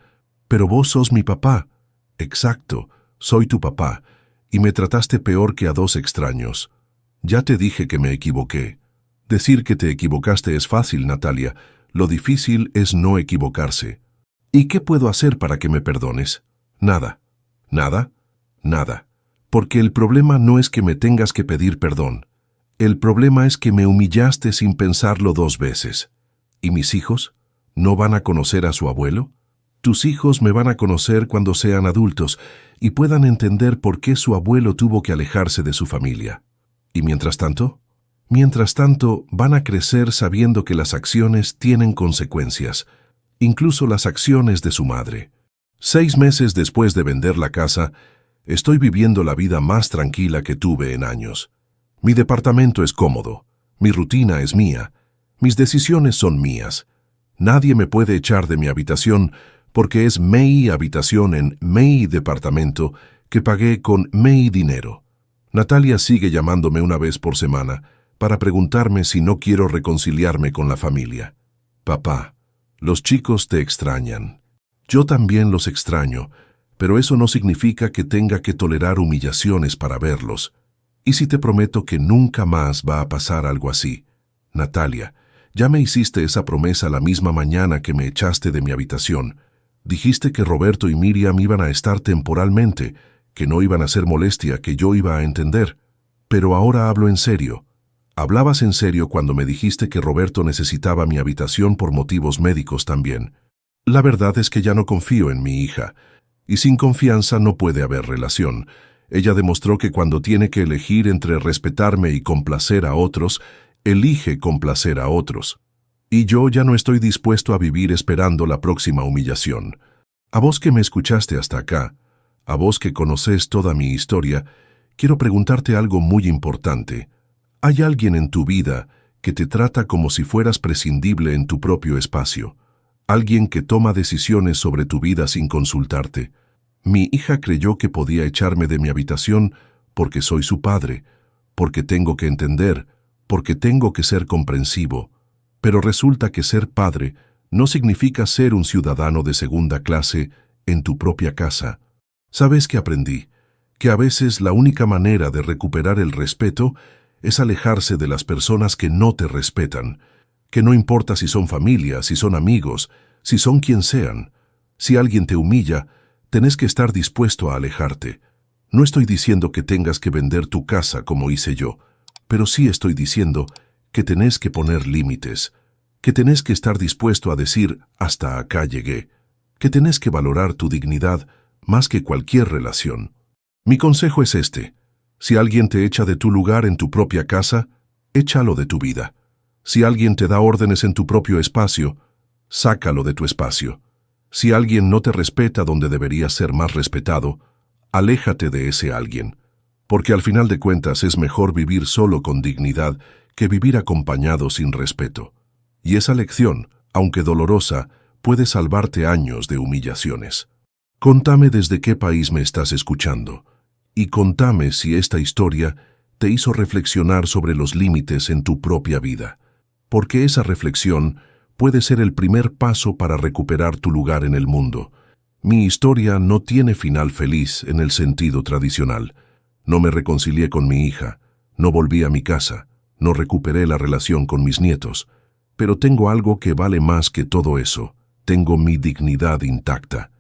Pero vos sos mi papá. Exacto, soy tu papá, y me trataste peor que a 2 extraños. Ya te dije que me equivoqué. Decir que te equivocaste es fácil, Natalia. Lo difícil es no equivocarse. ¿Y qué puedo hacer para que me perdones? Nada. ¿Nada? Nada. Porque el problema no es que me tengas que pedir perdón. El problema es que me humillaste sin pensarlo 2 veces. ¿Y mis hijos? ¿No van a conocer a su abuelo? Tus hijos me van a conocer cuando sean adultos y puedan entender por qué su abuelo tuvo que alejarse de su familia. ¿Y mientras tanto? Mientras tanto, van a crecer sabiendo que las acciones tienen consecuencias, incluso las acciones de su madre. 6 meses después de vender la casa, Estoy viviendo la vida más tranquila que tuve en años. Mi departamento es cómodo, mi rutina es mía, mis decisiones son mías. Nadie me puede echar de mi habitación porque es mi habitación en mi departamento que pagué con mi dinero. Natalia sigue llamándome una vez por semana para preguntarme si no quiero reconciliarme con la familia. Papá, los chicos te extrañan. Yo también los extraño, pero eso no significa que tenga que tolerar humillaciones para verlos. ¿Y si te prometo que nunca más va a pasar algo así? Natalia, ya me hiciste esa promesa la misma mañana que me echaste de mi habitación. Dijiste que Roberto y Miriam iban a estar temporalmente, que no iban a ser molestia, que yo iba a entender. Pero ahora hablo en serio. Hablabas en serio cuando me dijiste que Roberto necesitaba mi habitación por motivos médicos también. La verdad es que ya no confío en mi hija, y sin confianza no puede haber relación. Ella demostró que cuando tiene que elegir entre respetarme y complacer a otros, elige complacer a otros. Y yo ya no estoy dispuesto a vivir esperando la próxima humillación. A vos que me escuchaste hasta acá, a vos que conocés toda mi historia, quiero preguntarte algo muy importante. ¿Hay alguien en tu vida que te trata como si fueras prescindible en tu propio espacio? ¿Alguien que toma decisiones sobre tu vida sin consultarte? Mi hija creyó que podía echarme de mi habitación porque soy su padre, porque tengo que entender, porque tengo que ser comprensivo. Pero resulta que ser padre no significa ser un ciudadano de segunda clase en tu propia casa. ¿Sabes qué aprendí? Que a veces la única manera de recuperar el respeto es alejarse de las personas que no te respetan, que no importa si son familia, si son amigos, si son quien sean. Si alguien te humilla, tenés que estar dispuesto a alejarte. No estoy diciendo que tengas que vender tu casa como hice yo, pero sí estoy diciendo que tenés que poner límites, que tenés que estar dispuesto a decir hasta acá llegué, que tenés que valorar tu dignidad más que cualquier relación. Mi consejo es este: si alguien te echa de tu lugar en tu propia casa, échalo de tu vida. Si alguien te da órdenes en tu propio espacio, sácalo de tu espacio. Si alguien no te respeta donde deberías ser más respetado, aléjate de ese alguien, porque al final de cuentas es mejor vivir solo con dignidad que vivir acompañado sin respeto. Y esa lección, aunque dolorosa, puede salvarte años de humillaciones. Contame desde qué país me estás escuchando, y contame si esta historia te hizo reflexionar sobre los límites en tu propia vida, porque esa reflexión puede ser el primer paso para recuperar tu lugar en el mundo. Mi historia no tiene final feliz en el sentido tradicional. No me reconcilié con mi hija, no volví a mi casa, no recuperé la relación con mis nietos, pero tengo algo que vale más que todo eso. Tengo mi dignidad intacta.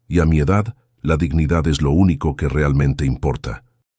Y a mi edad, la dignidad es lo único que realmente importa.